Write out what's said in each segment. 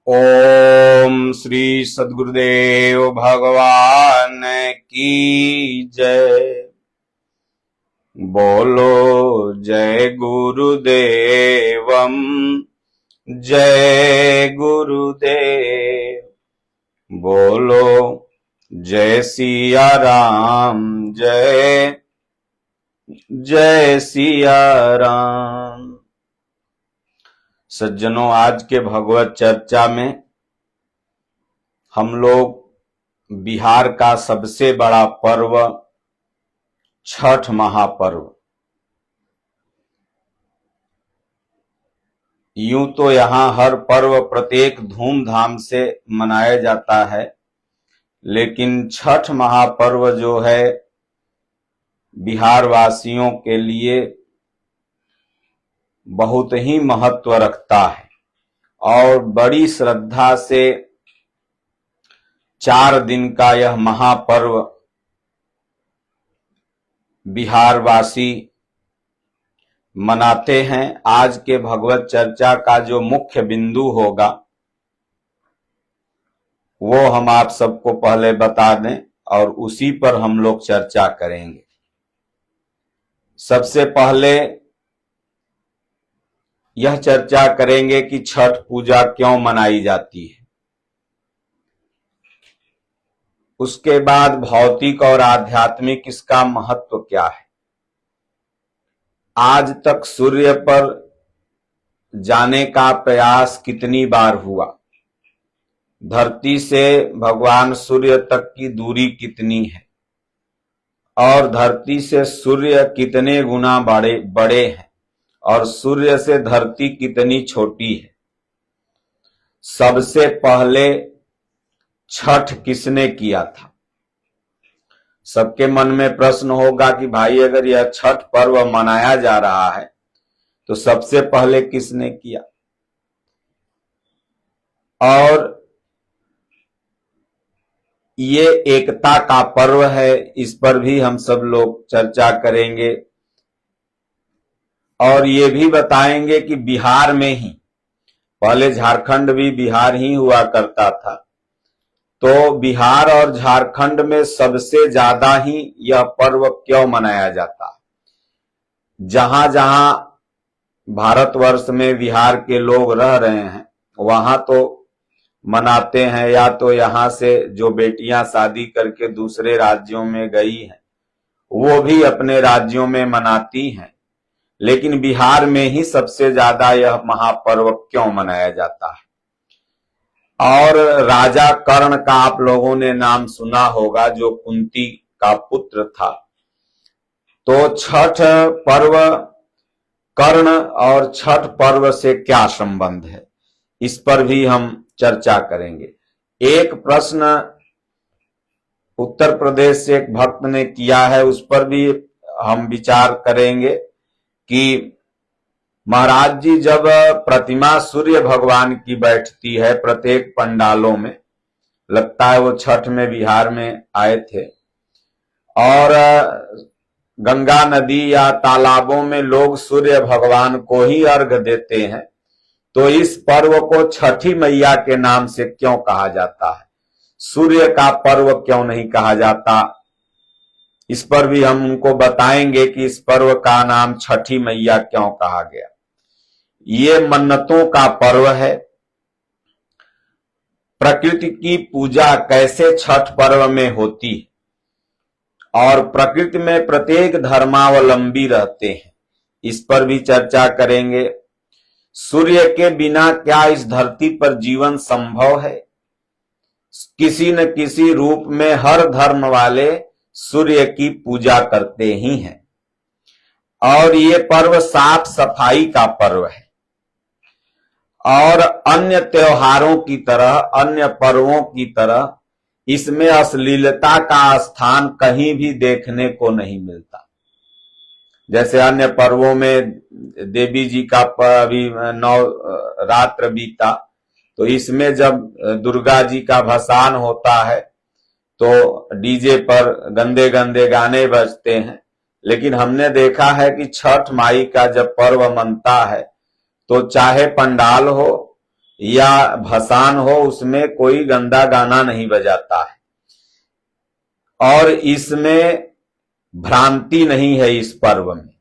ओम श्री सद्गुरुदेव भगवान की जय। बोलो जय गुरुदेवम जय गुरुदेव। बोलो जय सिया राम जय जय सिया राम। सज्जनों, आज के भगवत चर्चा में हम लोग बिहार का सबसे बड़ा पर्व छठ महापर्व, यूं तो यहां हर पर्व प्रत्येक धूमधाम से मनाया जाता है, लेकिन छठ महापर्व जो है बिहार वासियों के लिए बहुत ही महत्व रखता है और बड़ी श्रद्धा से 4 दिन का यह महापर्व बिहार वासी मनाते हैं। आज के भगवत चर्चा का जो मुख्य बिंदु होगा वो हम आप सबको पहले बता दें और उसी पर हम लोग चर्चा करेंगे। सबसे पहले यह चर्चा करेंगे कि छठ पूजा क्यों मनाई जाती है। उसके बाद भौतिक और आध्यात्मिक इसका महत्व क्या है। आज तक सूर्य पर जाने का प्रयास कितनी बार हुआ, धरती से भगवान सूर्य तक की दूरी कितनी है और धरती से सूर्य कितने गुना बड़े हैं और सूर्य से धरती कितनी छोटी है। सबसे पहले छठ किसने किया था। सबके मन में प्रश्न होगा कि भाई अगर यह छठ पर्व मनाया जा रहा है तो सबसे पहले किसने किया। और ये एकता का पर्व है, इस पर भी हम सब लोग चर्चा करेंगे और ये भी बताएंगे कि बिहार में ही, पहले झारखंड भी बिहार ही हुआ करता था, तो बिहार और झारखंड में सबसे ज्यादा ही यह पर्व क्यों मनाया जाता है। जहां जहां भारतवर्ष में बिहार के लोग रह रहे हैं वहां तो मनाते हैं, या तो यहां से जो बेटियां शादी करके दूसरे राज्यों में गई हैं वो भी अपने राज्यों में मनाती हैं, लेकिन बिहार में ही सबसे ज्यादा यह महापर्व क्यों मनाया जाता है। और राजा कर्ण का आप लोगों ने नाम सुना होगा, जो कुंती का पुत्र था। तो छठ पर्व, कर्ण और छठ पर्व से क्या संबंध है, इस पर भी हम चर्चा करेंगे। एक प्रश्न उत्तर प्रदेश से एक भक्त ने किया है, उस पर भी हम विचार करेंगे कि महाराज जी, जब प्रतिमा सूर्य भगवान की बैठती है प्रत्येक पंडालों में, लगता है वो छठ में बिहार में आए थे, और गंगा नदी या तालाबों में लोग सूर्य भगवान को ही अर्घ देते हैं, तो इस पर्व को छठी मैया के नाम से क्यों कहा जाता है, सूर्य का पर्व क्यों नहीं कहा जाता। इस पर भी हम उनको बताएंगे कि इस पर्व का नाम छठी मैया क्यों कहा गया। ये मन्नतों का पर्व है। प्रकृति की पूजा कैसे छठ पर्व में होती है और प्रकृति में प्रत्येक धर्मावलंबी रहते हैं, इस पर भी चर्चा करेंगे। सूर्य के बिना क्या इस धरती पर जीवन संभव है। किसी न किसी रूप में हर धर्म वाले सूर्य की पूजा करते ही हैं और ये पर्व साफ सफाई का पर्व है और अन्य त्योहारों की तरह, अन्य पर्वों की तरह इसमें अश्लीलता का स्थान कहीं भी देखने को नहीं मिलता। जैसे अन्य पर्वों में देवी जी का अभी नवरात्र बीता, तो इसमें जब दुर्गा जी का भसान होता है तो डीजे पर गंदे गंदे गाने बजते हैं, लेकिन हमने देखा है कि छठ माई का जब पर्व मनता है तो चाहे पंडाल हो या भसान हो, उसमें कोई गंदा गाना नहीं बजाता है और इसमें भ्रांति नहीं है। इस पर्व में,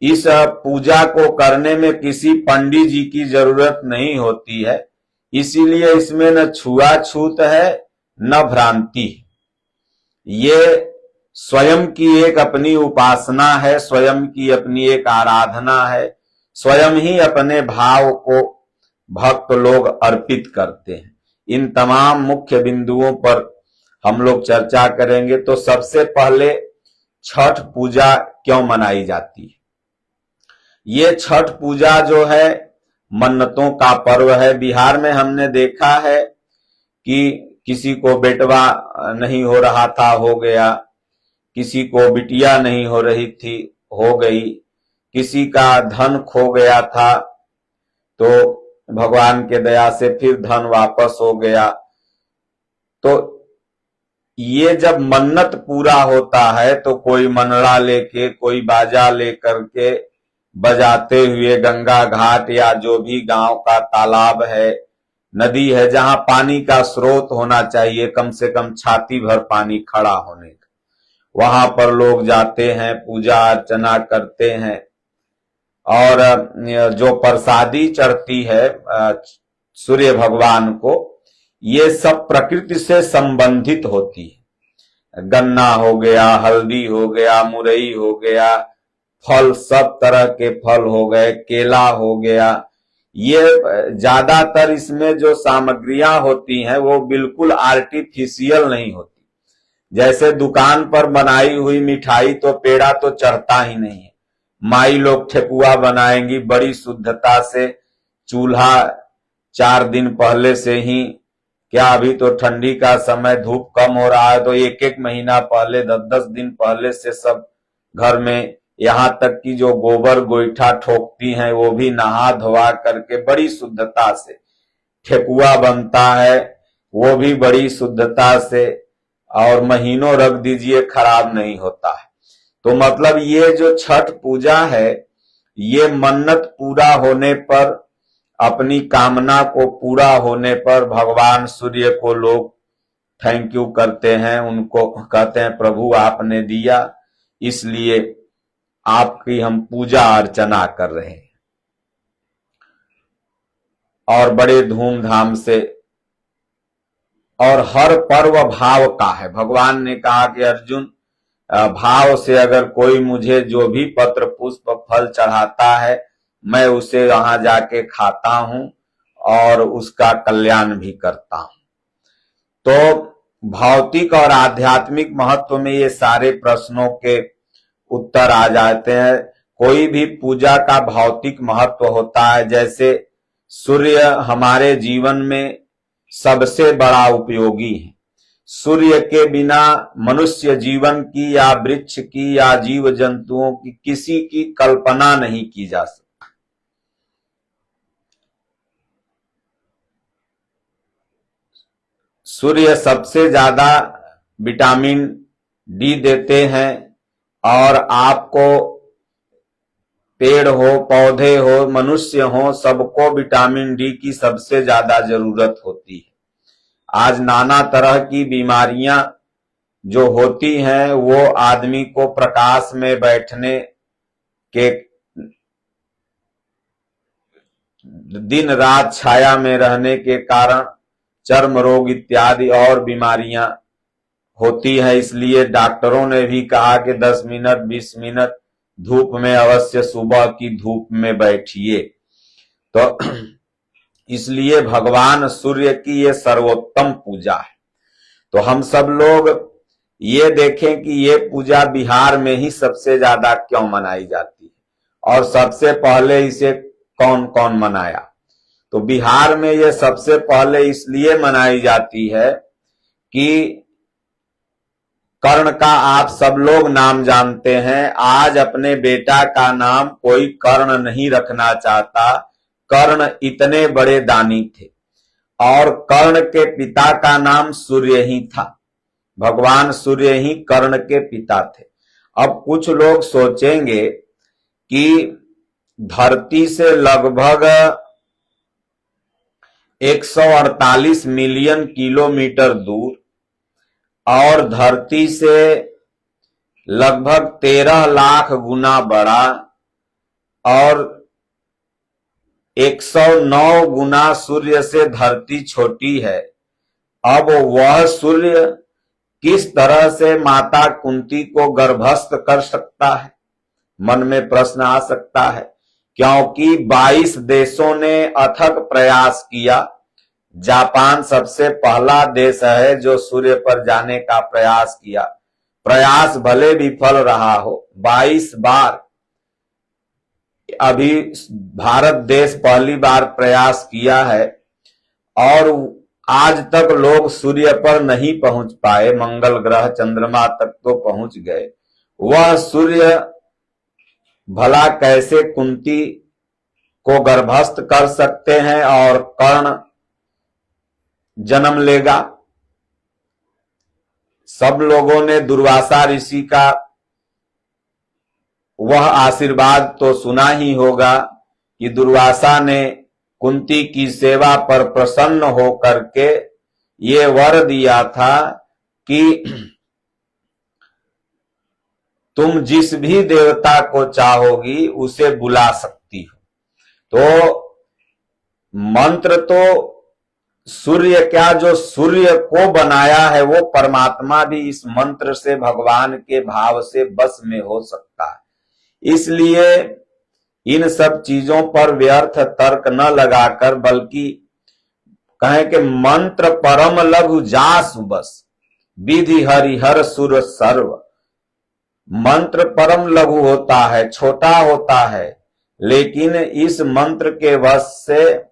इस पूजा को करने में किसी पंडित जी की जरूरत नहीं होती है, इसीलिए इसमें न छुआछूत है न भ्रांति। ये स्वयं की एक अपनी उपासना है, स्वयं की अपनी एक आराधना है, स्वयं ही अपने भाव को भक्त लोग अर्पित करते हैं। इन तमाम मुख्य बिंदुओं पर हम लोग चर्चा करेंगे। तो सबसे पहले छठ पूजा क्यों मनाई जाती है? ये छठ पूजा जो है मन्नतों का पर्व है। बिहार में हमने देखा है कि किसी को बेटवा नहीं हो रहा था, हो गया, किसी को बिटिया नहीं हो रही थी, हो गई, किसी का धन खो गया था तो भगवान के दया से फिर धन वापस हो गया। तो ये जब मन्नत पूरा होता है तो कोई मनड़ा लेके, कोई बाजा लेकर के बजाते हुए गंगा घाट या जो भी गांव का तालाब है, नदी है, जहां पानी का स्रोत होना चाहिए, कम से कम छाती भर पानी खड़ा होने का, वहां पर लोग जाते हैं, पूजा अर्चना करते हैं। और जो प्रसादी चढ़ती है सूर्य भगवान को, ये सब प्रकृति से संबंधित होती है। गन्ना हो गया, हल्दी हो गया, मुरई हो गया, फल, सब तरह के फल हो गए, केला हो गया। ये ज्यादातर इसमें जो सामग्रियां होती हैं वो बिल्कुल आर्टिफिशियल नहीं होती। जैसे दुकान पर बनाई हुई मिठाई तो पेड़ा तो चढ़ता ही नहीं है। माई लोग ठेकुआ बनाएंगी बड़ी शुद्धता से, चूल्हा 4 दिन पहले से ही, क्या अभी तो ठंडी का समय, धूप कम हो रहा है तो 1-1 महीना पहले, 10-10 दिन पहले से सब घर में, यहां तक कि जो गोबर गोईठा ठोकती हैं वो भी नहा धोवा करके बड़ी शुद्धता से ठेकुआ बनता है, वो भी बड़ी शुद्धता से, और महीनों रख दीजिए खराब नहीं होता है। तो मतलब ये जो छठ पूजा है, ये मन्नत पूरा होने पर, अपनी कामना को पूरा होने पर भगवान सूर्य को लोग थैंक यू करते हैं, उनको कहते हैं प्रभु आपने दिया, इसलिए आपकी हम पूजा अर्चना कर रहे हैं। और बड़े धूमधाम से, और हर पर्व भाव का है। भगवान ने कहा कि अर्जुन, भाव से अगर कोई मुझे जो भी पत्र पुष्प फल चढ़ाता है, मैं उसे वहां जाके खाता हूं और उसका कल्याण भी करता हूं। तो भौतिक और आध्यात्मिक महत्व में ये सारे प्रश्नों के उत्तर आ जाते हैं। कोई भी पूजा का भौतिक महत्व होता है। जैसे सूर्य हमारे जीवन में सबसे बड़ा उपयोगी है। सूर्य के बिना मनुष्य जीवन की या वृक्ष की या जीव जंतुओं की किसी की कल्पना नहीं की जा सकती। सूर्य सबसे ज्यादा विटामिन डी देते हैं और आपको, पेड़ हो, पौधे हो, मनुष्य हो, सबको विटामिन डी की सबसे ज्यादा जरूरत होती है। आज नाना तरह की बीमारियां जो होती हैं वो आदमी को प्रकाश में बैठने के, दिन रात छाया में रहने के कारण चर्म रोग इत्यादि और बीमारियां होती है। इसलिए डॉक्टरों ने भी कहा कि 10 मिनट 20 मिनट धूप में अवश्य, सुबह की धूप में बैठिए। तो इसलिए भगवान सूर्य की ये सर्वोत्तम पूजा है। तो हम सब लोग ये देखें कि ये पूजा बिहार में ही सबसे ज्यादा क्यों मनाई जाती है और सबसे पहले इसे कौन कौन मनाया। तो बिहार में ये सबसे पहले इसलिए मनाई जाती है कि कर्ण का आप सब लोग नाम जानते हैं। आज अपने बेटा का नाम कोई कर्ण नहीं रखना चाहता। कर्ण इतने बड़े दानी थे और कर्ण के पिता का नाम सूर्य ही था। भगवान सूर्य ही कर्ण के पिता थे। अब कुछ लोग सोचेंगे कि धरती से लगभग 148 मिलियन किलोमीटर दूर और धरती से लगभग 13 लाख गुना बड़ा और 109 गुना सूर्य से धरती छोटी है। अब वह सूर्य किस तरह से माता कुंती को गर्भस्थ कर सकता है? मन में प्रश्न आ सकता है, क्योंकि 22 देशों ने अथक प्रयास किया। जापान सबसे पहला देश है जो सूर्य पर जाने का प्रयास किया। प्रयास भले विफल रहा हो, 22 बार। अभी भारत देश पहली बार प्रयास किया है और आज तक लोग सूर्य पर नहीं पहुंच पाए। मंगल ग्रह, चंद्रमा तक तो पहुंच गए। वह सूर्य भला कैसे कुंती को गर्भस्थ कर सकते हैं और कर्ण जन्म लेगा? सब लोगों ने दुर्वासा ऋषि का वह आशीर्वाद तो सुना ही होगा कि दुर्वासा ने कुंती की सेवा पर प्रसन्न होकर के ये वर दिया था कि तुम जिस भी देवता को चाहोगी उसे बुला सकती हो। तो मंत्र तो सूर्य क्या, जो सूर्य को बनाया है वो परमात्मा भी इस मंत्र से, भगवान के भाव से बस में हो सकता है। इसलिए इन सब चीजों पर व्यर्थ तर्क न लगाकर, बल्कि कहें कि मंत्र परम लघु जासु बस, विधि हरिहर सुर सर्व। मंत्र परम लघु होता है, छोटा होता है, लेकिन इस मंत्र के वश से,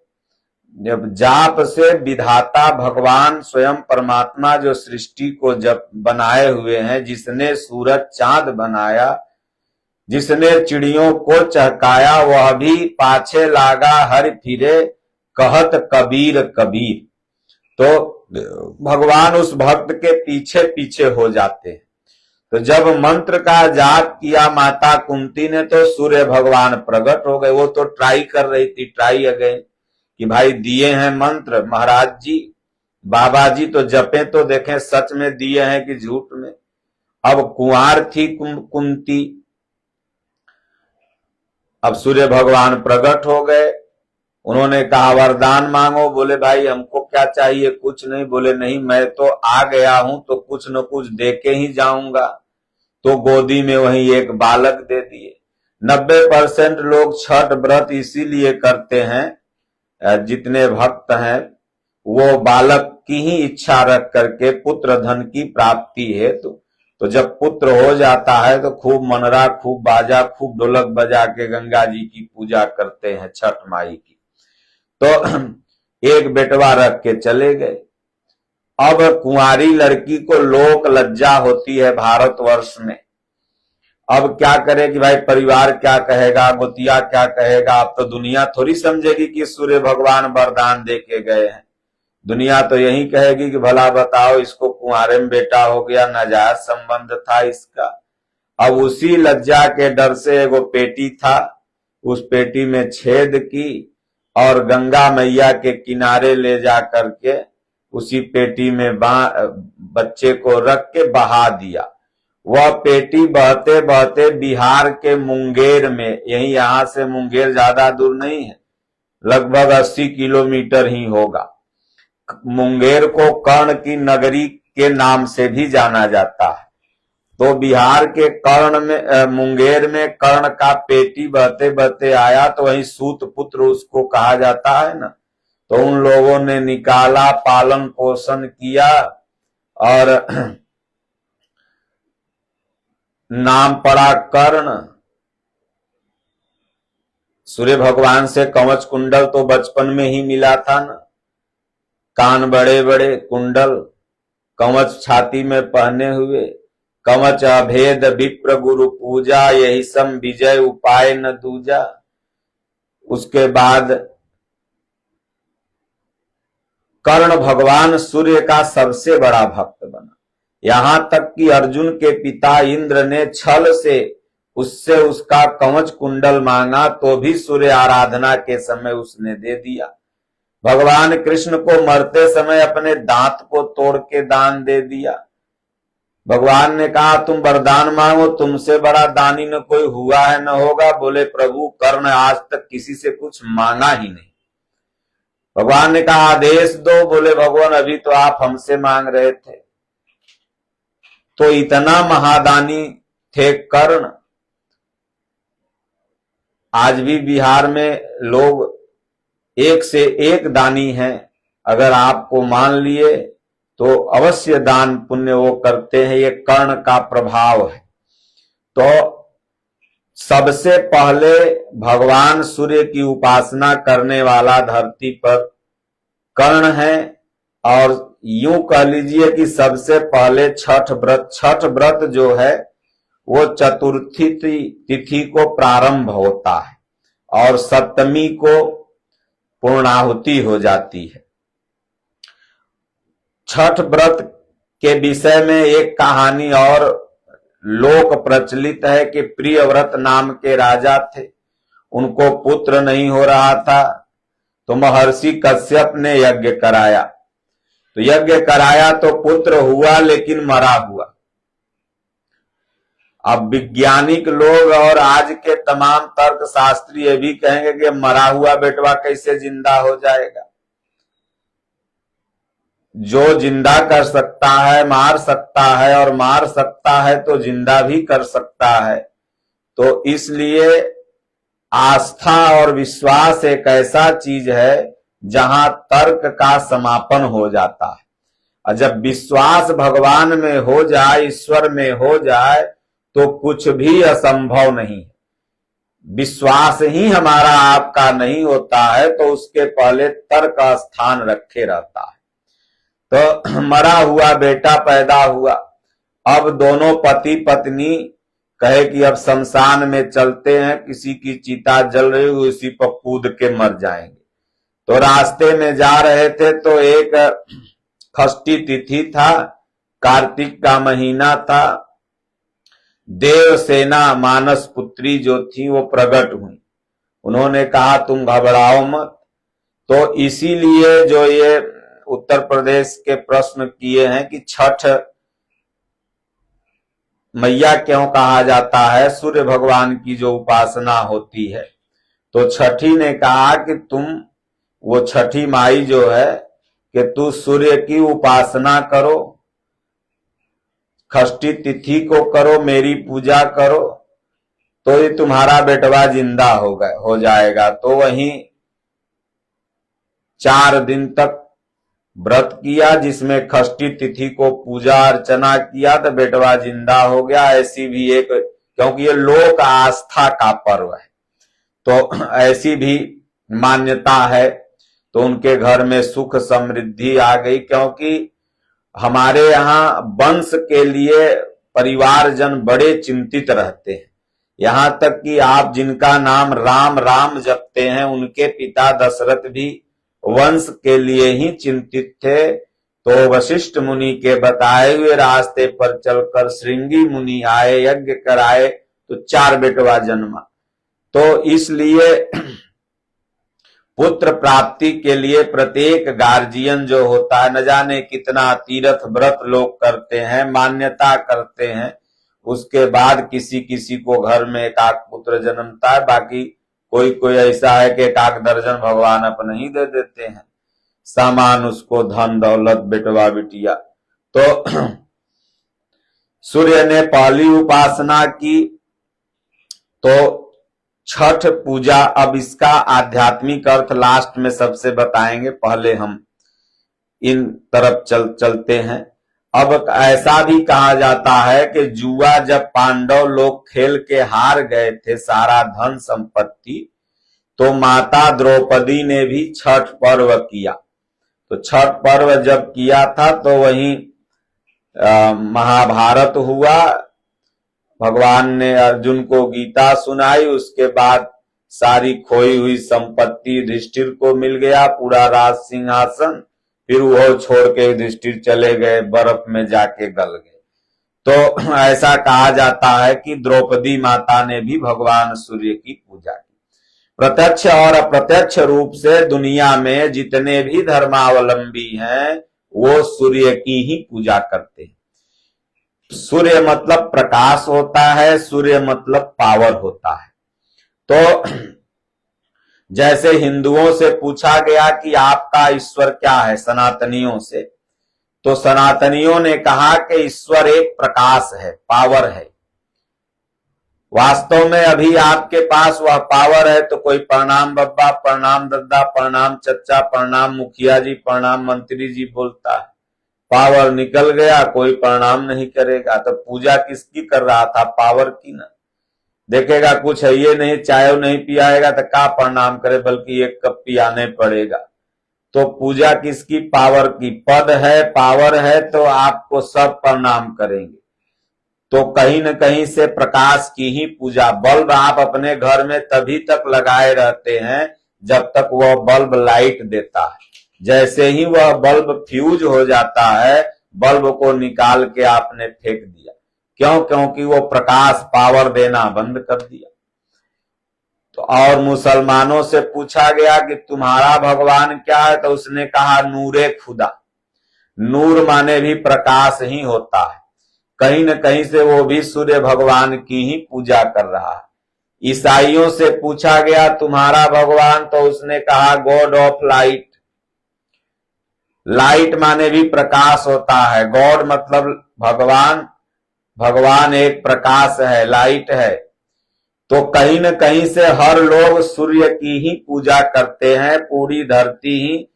जाप से विधाता भगवान स्वयं परमात्मा जो सृष्टि को जब बनाए हुए हैं, जिसने सूरज चांद बनाया, जिसने चिड़ियों को चहकाया, वह भी पाछे लागा हरि फिरे कहत कबीर कबीर। तो भगवान उस भक्त के पीछे पीछे हो जाते हैं। तो जब मंत्र का जाप किया माता कुंती ने तो सूर्य भगवान प्रकट हो गए। वो तो ट्राई कर रही थी, ट्राई अगेन, कि भाई दिए हैं मंत्र महाराज जी, बाबा जी तो जपे तो देखें सच में दिए हैं कि झूठ में। अब कुंवार थी कुंती। अब सूर्य भगवान प्रकट हो गए। उन्होंने कहा वरदान मांगो। बोले भाई हमको क्या चाहिए? कुछ नहीं। बोले नहीं, मैं तो आ गया हूं तो कुछ न कुछ दे के ही जाऊंगा। तो गोदी में वही एक बालक दे दिए। 90% लोग छठ व्रत इसीलिए करते हैं, जितने भक्त हैं, वो बालक की ही इच्छा रख करके पुत्र धन की प्राप्ति हेतु। तो जब पुत्र हो जाता है तो खूब मनरा, खूब बाजा, खूब ढोलक बजा के गंगा जी की पूजा करते हैं, छठ माई की। तो एक बेटवा रख के चले गए। अब कुंवारी लड़की को लोक लज्जा होती है भारतवर्ष में। अब क्या करे कि भाई परिवार क्या कहेगा, गोतिया क्या कहेगा। अब तो दुनिया थोड़ी समझेगी कि सूर्य भगवान वरदान दे के गए हैं। दुनिया तो यही कहेगी कि भला बताओ, इसको कुंवारे में बेटा हो गया, नाजायज संबंध था इसका। अब उसी लज्जा के डर से एगो पेटी था, उस पेटी में छेद की और गंगा मैया के किनारे ले जा करके उसी पेटी में बच्चे को रख के बहा दिया। वह पेटी बहते बहते बिहार के मुंगेर में, यही यहां से मुंगेर ज्यादा दूर नहीं है, लगभग 80 किलोमीटर ही होगा। मुंगेर को कर्ण की नगरी के नाम से भी जाना जाता है। तो बिहार के कर्ण में, मुंगेर में कर्ण का पेटी बहते बहते आया, तो वही सूत पुत्र उसको कहा जाता है ना। तो उन लोगों ने निकाला, पालन पोषण किया और नाम पड़ा कर्ण। सूर्य भगवान से कवच कुंडल तो बचपन में ही मिला था ना। कान बड़े बड़े, कुंडल, कवच छाती में पहने हुए, कवच अभेद विप्र गुरु पूजा, यही सम विजय उपाय न दूजा। उसके बाद कर्ण भगवान सूर्य का सबसे बड़ा भक्त बना। यहां तक कि अर्जुन के पिता इंद्र ने छल से उससे उसका कवच कुंडल मांगा तो भी सूर्य आराधना के समय उसने दे दिया। भगवान कृष्ण को मरते समय अपने दांत को तोड़ के दान दे दिया। भगवान ने कहा तुम वरदान मांगो, तुमसे बड़ा दानी न कोई हुआ है न होगा। बोले प्रभु कर्ण आज तक किसी से कुछ मांगा ही नहीं। भगवान ने कहा आदेश दो। बोले भगवान अभी तो आप हमसे मांग रहे थे। तो इतना महादानी थे कर्ण। आज भी बिहार में लोग एक से एक दानी हैं। अगर आपको मान लिए तो अवश्य दान पुण्य वो करते हैं। ये कर्ण का प्रभाव है। तो सबसे पहले भगवान सूर्य की उपासना करने वाला धरती पर कर्ण है। और यूं कह लीजिए कि सबसे पहले छठ व्रत जो है वो चतुर्थी तिथि को प्रारंभ होता है और सप्तमी को पूर्णाहुति हो जाती है। छठ व्रत के विषय में एक कहानी और लोक प्रचलित है कि प्रियव्रत नाम के राजा थे। उनको पुत्र नहीं हो रहा था तो महर्षि कश्यप ने यज्ञ कराया। तो यज्ञ कराया तो पुत्र हुआ लेकिन मरा हुआ। अब वैज्ञानिक लोग और आज के तमाम तर्कशास्त्री ये भी कहेंगे कि मरा हुआ बेटवा कैसे जिंदा हो जाएगा। जो जिंदा कर सकता है मार सकता है और मार सकता है तो जिंदा भी कर सकता है। तो इसलिए आस्था और विश्वास एक ऐसा चीज है जहां तर्क का समापन हो जाता है। और जब विश्वास भगवान में हो जाए, ईश्वर में हो जाए तो कुछ भी असंभव नहीं। विश्वास ही हमारा आपका नहीं होता है तो उसके पहले तर्क का स्थान रखे रहता है। तो मरा हुआ बेटा पैदा हुआ। अब दोनों पति पत्नी कहे कि अब शमशान में चलते हैं, किसी की चिता जल रही उसी पर कूद के मर जाएंगे। तो रास्ते में जा रहे थे तो एक षष्ठी तिथि था, कार्तिक का महीना था। देवसेना मानस पुत्री जो थी वो प्रकट हुई। उन्होंने कहा तुम घबराओ मत। तो इसीलिए जो ये उत्तर प्रदेश के प्रश्न किए हैं कि छठ मैया क्यों कहा जाता है, सूर्य भगवान की जो उपासना होती है। तो छठी ने कहा कि तुम वो छठी माई जो है कि तू सूर्य की उपासना करो, षष्ठी तिथि को करो, मेरी पूजा करो तो ये तुम्हारा बेटवा जिंदा हो जाएगा। तो वहीं 4 दिन तक व्रत किया जिसमें षष्ठी तिथि को पूजा अर्चना किया तो बेटवा जिंदा हो गया। ऐसी भी एक, क्योंकि ये लोक आस्था का पर्व है तो ऐसी भी मान्यता है। तो उनके घर में सुख समृद्धि आ गई। क्योंकि हमारे यहाँ वंश के लिए परिवारजन बड़े चिंतित रहते हैं। यहां तक कि आप जिनका नाम राम राम जपते हैं उनके पिता दशरथ भी वंश के लिए ही चिंतित थे। तो वशिष्ठ मुनि के बताए हुए रास्ते पर चलकर श्रृंगी मुनि आए, यज्ञ कराए तो 4 बेटवा जन्मा। तो इसलिए पुत्र प्राप्ति के लिए प्रत्येक गार्जियन जो होता है, न जाने कितना तीर्थ व्रत लोग करते हैं, मान्यता करते हैं, उसके बाद किसी किसी को घर में एक आध पुत्र जन्मता है। बाकी कोई कोई ऐसा है कि 1 दर्जन भगवान अपने ही दे देते हैं, सामान उसको धन दौलत बेटवा बिटिया। तो सूर्य ने पहली उपासना की। तो छठ पूजा, अब इसका आध्यात्मिक अर्थ लास्ट में सबसे बताएंगे, पहले हम इन तरफ चलते हैं। अब ऐसा भी कहा जाता है कि जुआ जब पांडव लोग खेल के हार गए थे सारा धन संपत्ति, तो माता द्रौपदी ने भी छठ पर्व किया। तो छठ पर्व जब किया था तो वहीं महाभारत हुआ। भगवान ने अर्जुन को गीता सुनाई। उसके बाद सारी खोई हुई संपत्ति युधिष्ठिर को मिल गया, पूरा राज सिंहासन। फिर वो छोड़ के युधिष्ठिर चले गए, बर्फ में जाके गल गए। तो ऐसा कहा जाता है कि द्रौपदी माता ने भी भगवान सूर्य की पूजा की। प्रत्यक्ष और अप्रत्यक्ष रूप से दुनिया में जितने भी धर्मावलंबी हैं वो सूर्य की ही पूजा करते हैं। सूर्य मतलब प्रकाश होता है, सूर्य मतलब पावर होता है। तो जैसे हिंदुओं से पूछा गया कि आपका ईश्वर क्या है, सनातनियों से, तो सनातनियों ने कहा कि ईश्वर एक प्रकाश है, पावर है। वास्तव में अभी आपके पास वह पावर है तो कोई प्रणाम बब्बा, प्रणाम दद्दा, प्रणाम चच्चा, प्रणाम मुखिया जी, प्रणाम मंत्री जी बोलता है। पावर निकल गया, कोई प्रणाम नहीं करेगा। तो पूजा किसकी कर रहा था? पावर की ना। देखेगा कुछ है ये नहीं, चाय नहीं पियाएगा तो क्या प्रणाम करे, बल्कि एक कप पियाने पड़ेगा। तो पूजा किसकी? पावर की। पद है, पावर है तो आपको सब प्रणाम करेंगे। तो कहीं न कहीं से प्रकाश की ही पूजा। बल्ब आप अपने घर में तभी तक लगाए रहते हैं जब तक वह बल्ब लाइट देता है। जैसे ही वह बल्ब फ्यूज हो जाता है, बल्ब को निकाल के आपने फेंक दिया। क्यों? क्योंकि वो प्रकाश, पावर देना बंद कर दिया। तो और मुसलमानों से पूछा गया कि तुम्हारा भगवान क्या है, तो उसने कहा नूरे खुदा। नूर माने भी प्रकाश ही होता है। कहीं न कहीं से वो भी सूर्य भगवान की ही पूजा कर रहा है। ईसाइयों से पूछा गया तुम्हारा भगवान, तो उसने कहा गॉड ऑफ लाइट। लाइट माने भी प्रकाश होता है। गॉड मतलब भगवान, भगवान एक प्रकाश है, लाइट है। तो कहीं न कहीं से हर लोग सूर्य की ही पूजा करते हैं। पूरी धरती ही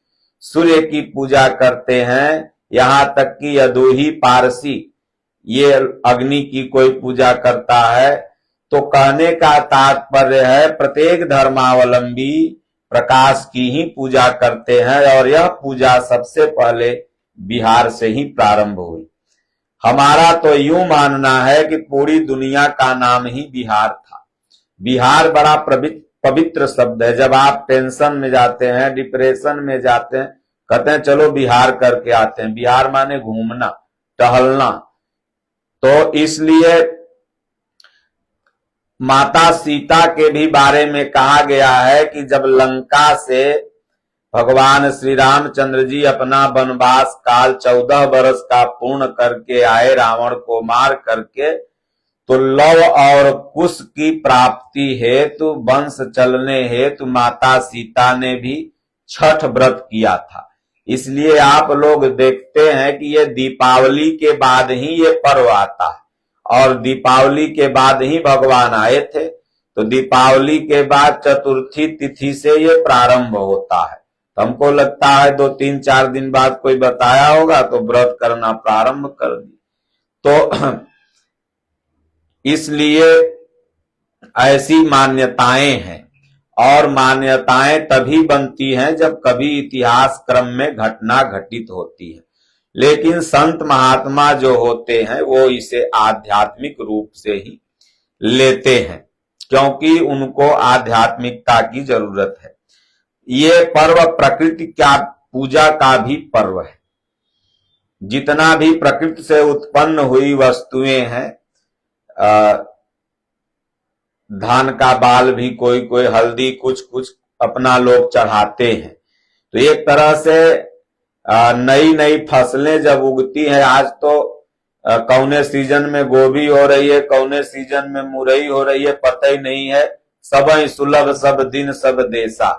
सूर्य की पूजा करते हैं। यहां तक कि यदुही पारसी ये अग्नि की कोई पूजा करता है। तो कहने का तात्पर्य है प्रत्येक धर्मावलंबी प्रकाश की ही पूजा करते हैं और यह पूजा सबसे पहले बिहार से ही प्रारंभ हुई। हमारा तो यूं मानना है कि पूरी दुनिया का नाम ही बिहार था। बिहार बड़ा पवित्र शब्द है। जब आप टेंशन में जाते हैं, डिप्रेशन में जाते हैं, कहते हैं चलो बिहार करके आते हैं। बिहार माने घूमना, टहलना। तो इसलिए माता सीता के भी बारे में कहा गया है कि जब लंका से भगवान श्री रामचंद्र जी अपना वनवास काल 14 वर्ष का पूर्ण करके आए, रावण को मार करके, तो लव और कुश की प्राप्ति हेतु, वंश चलने हेतु माता सीता ने भी छठ व्रत किया था। इसलिए आप लोग देखते हैं कि ये दीपावली के बाद ही ये पर्व आता है और दीपावली के बाद ही भगवान आए थे। तो दीपावली के बाद चतुर्थी तिथि से ये प्रारंभ होता है। तो हमको लगता है 2-3-4 दिन बाद कोई बताया होगा तो व्रत करना प्रारंभ कर दी। तो इसलिए ऐसी मान्यताएं हैं और मान्यताएं तभी बनती हैं जब कभी इतिहास क्रम में घटना घटित होती है। लेकिन संत महात्मा जो होते हैं वो इसे आध्यात्मिक रूप से ही लेते हैं क्योंकि उनको आध्यात्मिकता की जरूरत है। ये पर्व प्रकृति का पूजा का भी पर्व है। जितना भी प्रकृति से उत्पन्न हुई वस्तुएं हैं, धान का बाल भी कोई कोई, हल्दी, कुछ कुछ अपना लोग चढ़ाते हैं। तो एक तरह से नई नई फसलें जब उगती हैं, आज तो कौने सीजन में गोभी हो रही है, कौने सीजन में मुरई हो रही है, पता ही नहीं है। सब सुलभ सब दिन सब देशा।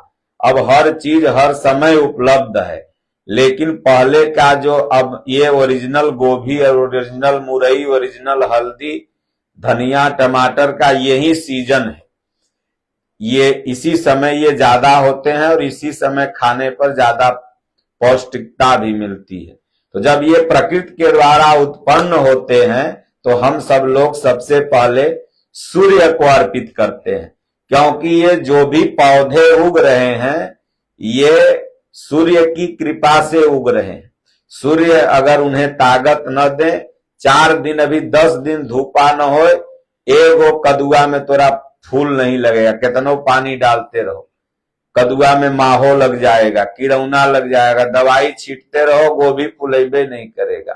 अब हर चीज हर समय उपलब्ध है। लेकिन पहले का जो अब ये ओरिजिनल गोभी और ओरिजिनल मुरई, ओरिजिनल हल्दी, धनिया, टमाटर का यही सीजन है। ये इसी समय ये ज्यादा होते हैं और इसी समय खाने पर ज्यादा पौष्टिकता भी मिलती है। तो जब ये प्रकृति के द्वारा उत्पन्न होते हैं तो हम सब लोग सबसे पहले सूर्य को अर्पित करते हैं क्योंकि ये जो भी पौधे उग रहे हैं ये सूर्य की कृपा से उग रहे हैं। सूर्य अगर उन्हें ताकत न दे, 4 दिन अभी 10 दिन धूपा न हो, एगो कदुआ में तोरा फूल नहीं लगेगा। कितनो पानी डालते रहो, कदुआ में माहो लग जाएगा, कीड़ौना लग जाएगा, दवाई छींटते रहो, गोभी फुलेबे नहीं करेगा।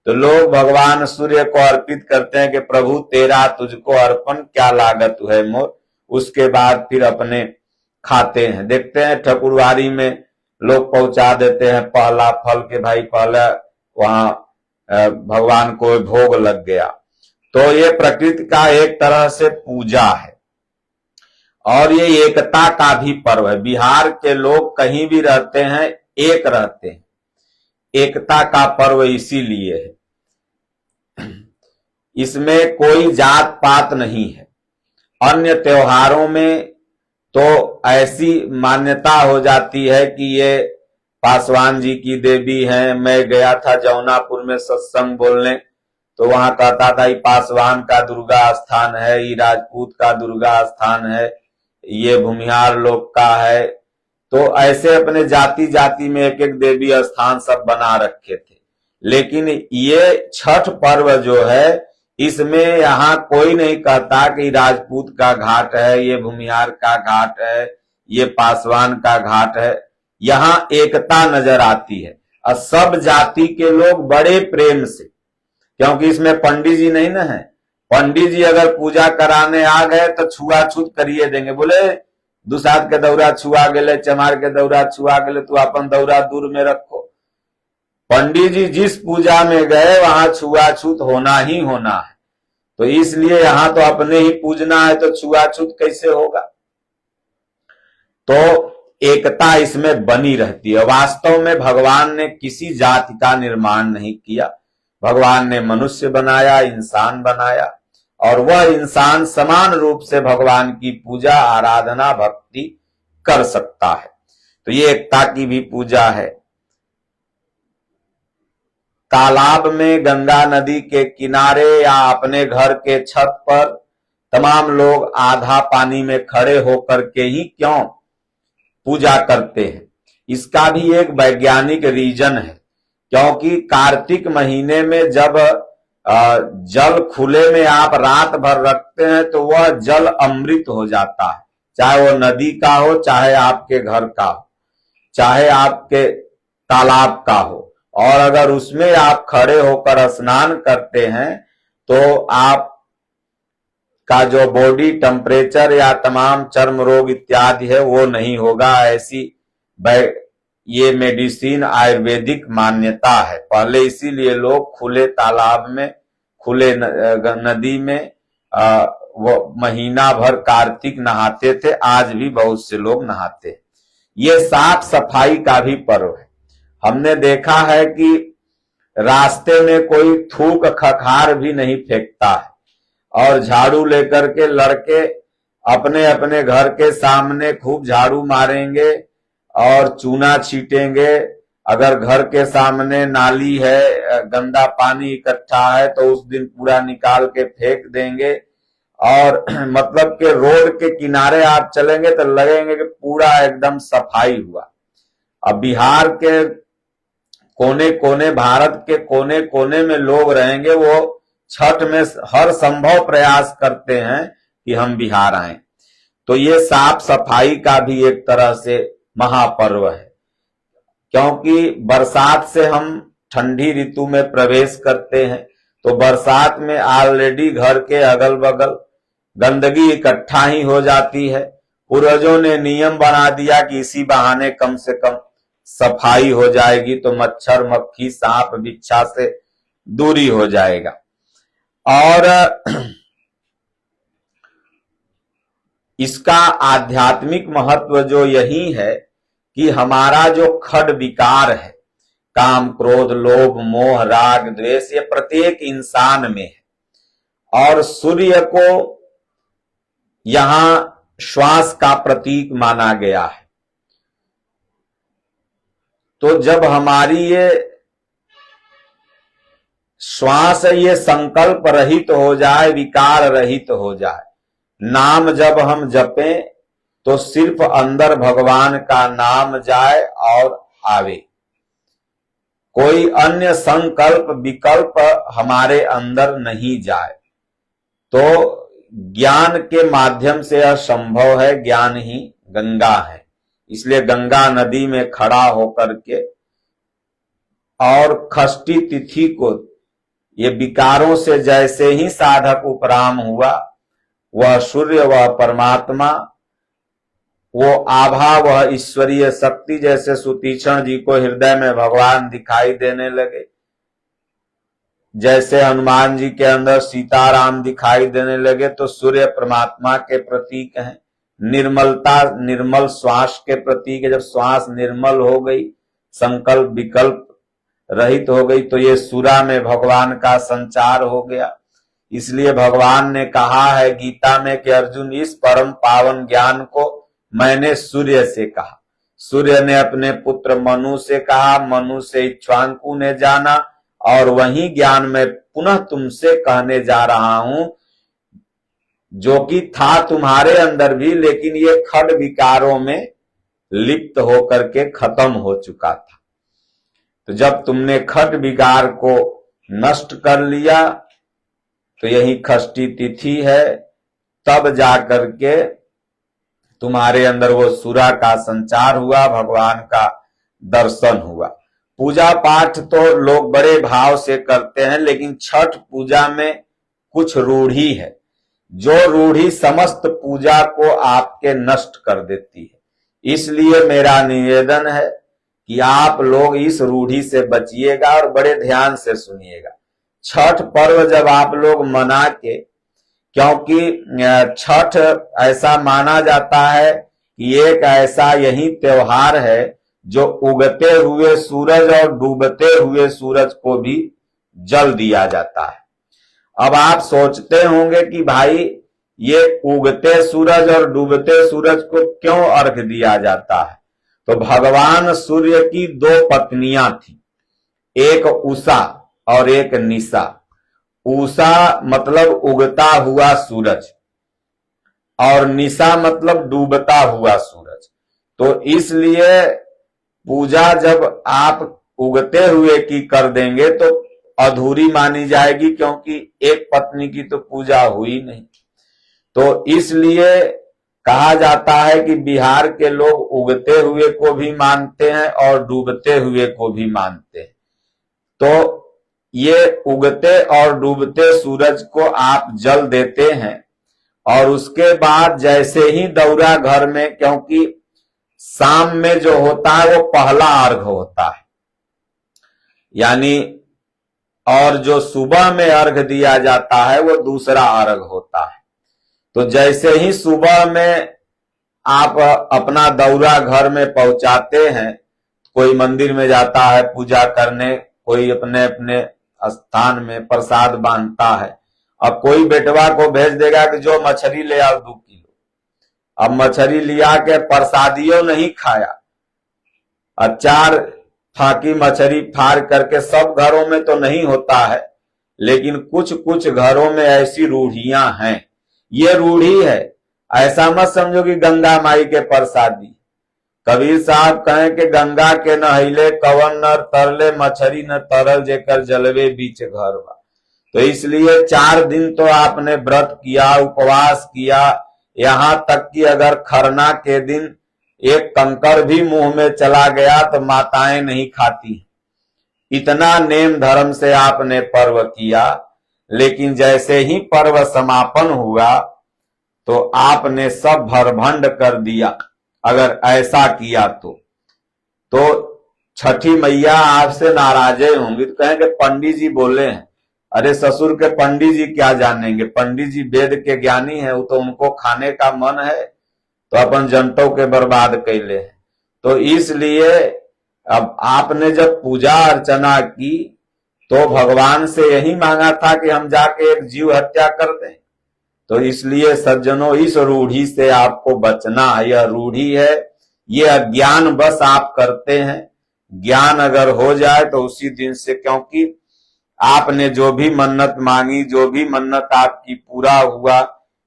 तो लोग भगवान सूर्य को अर्पित करते हैं कि प्रभु तेरा तुझको अर्पण, क्या लागत है मोर। उसके बाद फिर अपने खाते हैं। देखते हैं ठकुरवारी में लोग पहुंचा देते हैं पहला फल के भाई पहले वहां भगवान को भोग लग गया। तो ये प्रकृति का एक तरह से पूजा है और ये एकता का भी पर्व है। बिहार के लोग कहीं भी रहते हैं एक रहते हैं, एकता का पर्व इसीलिए है। इसमें कोई जात पात नहीं है। अन्य त्योहारों में तो ऐसी मान्यता हो जाती है कि ये पासवान जी की देवी हैं। मैं गया था जौनापुर में सत्संग बोलने, तो वहां कहता था ये पासवान का दुर्गा स्थान है, ये राजपूत का दुर्गा स्थान है, ये भूमिहार लोग का है। तो ऐसे अपने जाति जाति में एक एक देवी स्थान सब बना रखे थे। लेकिन ये छठ पर्व जो है इसमें यहाँ कोई नहीं कहता कि राजपूत का घाट है, ये भूमिहार का घाट है, ये पासवान का घाट है। यहाँ एकता नजर आती है और सब जाति के लोग बड़े प्रेम से, क्योंकि इसमें पंडित जी नहीं ना है। पंडित जी अगर पूजा कराने आ गए तो छुआछूत करिए देंगे, बोले दुसाद के दौरा छुआ गेले, चमार के दौरा छुआ गेले, तू अपन दौरा दूर में रखो। पंडित जी जिस पूजा में गए वहां छुआछूत होना ही होना है। तो इसलिए यहां तो अपने ही पूजना है, तो छुआछूत कैसे होगा। तो एकता इसमें बनी रहती है। वास्तव में भगवान ने किसी जाति का निर्माण नहीं किया। भगवान ने मनुष्य बनाया, इंसान बनाया, और वह इंसान समान रूप से भगवान की पूजा आराधना भक्ति कर सकता है। तो ये एकता की भी पूजा है। तालाब में, गंगा नदी के किनारे या अपने घर के छत पर तमाम लोग आधा पानी में खड़े होकर के ही क्यों पूजा करते हैं, इसका भी एक वैज्ञानिक रीजन है। क्योंकि कार्तिक महीने में जब जल खुले में आप रात भर रखते हैं तो वह जल अमृत हो जाता है, चाहे वो नदी का हो, चाहे आपके घर का हो, चाहे आपके तालाब का हो। और अगर उसमें आप खड़े होकर स्नान करते हैं तो आप का जो बॉडी टेम्परेचर या तमाम चर्म रोग इत्यादि है वो नहीं होगा। ऐसी ये मेडिसिन आयुर्वेदिक मान्यता है। पहले इसीलिए लोग खुले तालाब में, खुले नदी में वो महीना भर कार्तिक नहाते थे। आज भी बहुत से लोग नहाते हैं। ये साफ सफाई का भी पर्व है। हमने देखा है कि रास्ते में कोई थूक खखार भी नहीं फेंकता है, और झाड़ू लेकर के लड़के अपने अपने घर के सामने खूब झाड़ू मारेंगे और चूना छीटेंगे। अगर घर के सामने नाली है, गंदा पानी इकट्ठा है, तो उस दिन पूरा निकाल के फेंक देंगे। और मतलब कि रोड के किनारे आप चलेंगे तो लगेंगे कि पूरा एकदम सफाई हुआ। अब बिहार के कोने कोने, भारत के कोने कोने में लोग रहेंगे, वो छठ में हर संभव प्रयास करते हैं कि हम बिहार आए। तो ये साफ सफाई का भी एक तरह से महापर्व है। क्योंकि बरसात से हम ठंडी ऋतु में प्रवेश करते हैं, तो बरसात में ऑलरेडी घर के अगल बगल गंदगी इकट्ठा ही हो जाती है। पूर्वजों ने नियम बना दिया कि इसी बहाने कम से कम सफाई हो जाएगी, तो मच्छर मक्खी सांप बिच्छा से दूरी हो जाएगा। और इसका आध्यात्मिक महत्व जो यही है कि हमारा जो खड विकार है, काम क्रोध लोभ मोह राग द्वेष, ये प्रत्येक इंसान में है। और सूर्य को यहां श्वास का प्रतीक माना गया है। तो जब हमारी ये श्वास ये संकल्प रहित हो जाए, विकार रहित हो जाए, नाम जब हम जपें तो सिर्फ अंदर भगवान का नाम जाए और आवे, कोई अन्य संकल्प विकल्प हमारे अंदर नहीं जाए, तो ज्ञान के माध्यम से असंभव है। ज्ञान ही गंगा है। इसलिए गंगा नदी में खड़ा होकर के और षष्ठी तिथि को ये विकारों से जैसे ही साधक उपराम हुआ, वह सूर्य वह परमात्मा वो आभा, वह ईश्वरीय शक्ति जैसे सुतीक्षण जी को हृदय में भगवान दिखाई देने लगे, जैसे हनुमान जी के अंदर सीताराम दिखाई देने लगे, तो सूर्य परमात्मा के प्रतीक हैं। निर्मलता, निर्मल श्वास के प्रतीक है। जब श्वास निर्मल हो गई, संकल्प विकल्प रहित हो गई, तो ये सूरा में भगवान का संचार हो गया। इसलिए भगवान ने कहा है गीता में कि अर्जुन, इस परम पावन ज्ञान को मैंने सूर्य से कहा। सूर्य ने अपने पुत्र मनु से कहा, मनु से इक्ष्वाकु ने जाना, और वही ज्ञान मैं पुनः तुमसे कहने जा रहा हूं, जो कि था तुम्हारे अंदर भी, लेकिन ये खड विकारों में लिप्त होकर के खत्म हो चुका था। तो जब तुमने खड विकार को नष्ट कर लिया, तो यही षष्ठी तिथि है, तब जाकर के तुम्हारे अंदर वो सूरा का संचार हुआ, भगवान का दर्शन हुआ। पूजा पाठ तो लोग बड़े भाव से करते हैं, लेकिन छठ पूजा में कुछ रूढ़ी है, जो रूढ़ी समस्त पूजा को आपके नष्ट कर देती है। इसलिए मेरा निवेदन है कि आप लोग इस रूढ़ी से बचिएगा और बड़े ध्यान से सुनिएगा। छठ पर्व जब आप लोग मना के, क्योंकि छठ ऐसा माना जाता है कि एक ऐसा यही त्योहार है जो उगते हुए सूरज और डूबते हुए सूरज को भी जल दिया जाता है। अब आप सोचते होंगे कि भाई ये उगते सूरज और डूबते सूरज को क्यों अर्घ दिया जाता है? तो भगवान सूर्य की दो पत्नियां थी, एक उषा और एक निशा। उषा मतलब उगता हुआ सूरज और निशा मतलब डूबता हुआ सूरज। तो इसलिए पूजा जब आप उगते हुए की कर देंगे तो अधूरी मानी जाएगी, क्योंकि एक पत्नी की तो पूजा हुई नहीं। तो इसलिए कहा जाता है कि बिहार के लोग उगते हुए को भी मानते हैं और डूबते हुए को भी मानते हैं। तो ये उगते और डूबते सूरज को आप जल देते हैं, और उसके बाद जैसे ही दौरा घर में, क्योंकि शाम में जो होता है वो पहला अर्घ होता है, यानी, और जो सुबह में अर्घ दिया जाता है वो दूसरा अर्घ होता है। तो जैसे ही सुबह में आप अपना दौरा घर में पहुंचाते हैं, कोई मंदिर में जाता है पूजा करने, कोई अपने अपने स्थान में प्रसाद बांधता है। अब कोई बेटवा को भेज देगा कि जो मछली ले आओ 2 किलो। अब मछली लिया के प्रसादियों नहीं खाया, 4 फाकी मछली फाड़ करके, सब घरों में तो नहीं होता है, लेकिन कुछ कुछ घरों में ऐसी रूढ़ियां हैं। ये रूढ़ी है, ऐसा मत समझो कि गंगा माई के प्रसादी। कबीर साहब कहें कि गंगा के नहिले कवन नर तरले, मछरी न तरल जेकर जलवे बीच घर बा। तो इसलिए 4 दिन तो आपने व्रत किया, उपवास किया, यहां तक कि अगर खरना के दिन एक कंकर भी मुंह में चला गया तो माताएं नहीं खाती। इतना नेम धर्म से आपने पर्व किया, लेकिन जैसे ही पर्व समापन हुआ तो आपने सब भरभंड कर दिया। अगर ऐसा किया तो छठी मैया आपसे नाराजे होंगी, तो कहेंगे पंडित जी बोले हैं। अरे ससुर के पंडित जी क्या जानेंगे? पंडित जी वेद के ज्ञानी है, वो तो उनको खाने का मन है, तो अपन जनतों के बर्बाद कैले हैं। तो इसलिए अब आपने जब पूजा अर्चना की तो भगवान से यही मांगा था कि हम जाके एक जीव हत्या कर दें। तो इसलिए सज्जनों, इस रूढ़ी से आपको बचना है। यह रूढ़ी है, ये अज्ञान बस आप करते हैं। ज्ञान अगर हो जाए तो उसी दिन से, क्योंकि आपने जो भी मन्नत मांगी, जो भी मन्नत आपकी पूरा हुआ,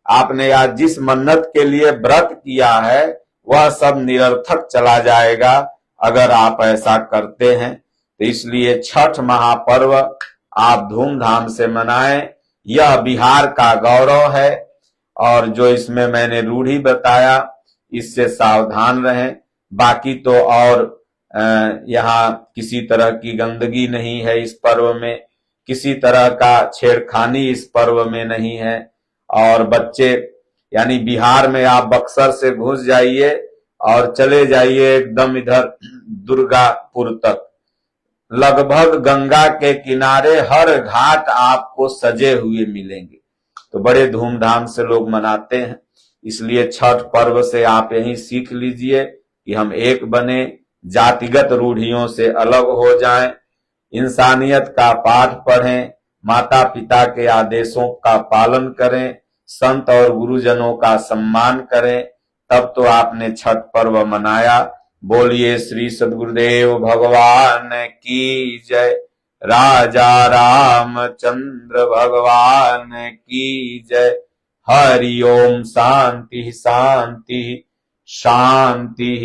आपने आज जिस मन्नत के लिए व्रत किया है वह सब निरर्थक चला जाएगा अगर आप ऐसा करते हैं। तो इसलिए छठ महापर्व आप धूमधाम से मनाएं। यह बिहार का गौरव है, और जो इसमें मैंने रूढ़ी बताया इससे सावधान रहें। बाकी तो और यहाँ किसी तरह की गंदगी नहीं है, इस पर्व में किसी तरह का छेड़खानी इस पर्व में नहीं है। और बच्चे, यानी बिहार में आप बक्सर से घुस जाइए और चले जाइए एकदम इधर दुर्गापुर तक। लगभग गंगा के किनारे हर घाट आपको सजे हुए मिलेंगे। तो बड़े धूमधाम से लोग मनाते हैं। इसलिए छठ पर्व से आप यही सीख लीजिए कि हम एक बने, जातिगत रूढ़ियों से अलग हो जाएं, इंसानियत का पाठ पढ़ें, माता पिता के आदेशों का पालन करें, संत और गुरुजनों का सम्मान करें। तब तो आपने छठ पर्व मनाया। बोलिए श्री सद्गुरुदेव भगवान की जय। राजा रामचंद्र भगवान की जय। हरि ओम। शांति शांति शांति।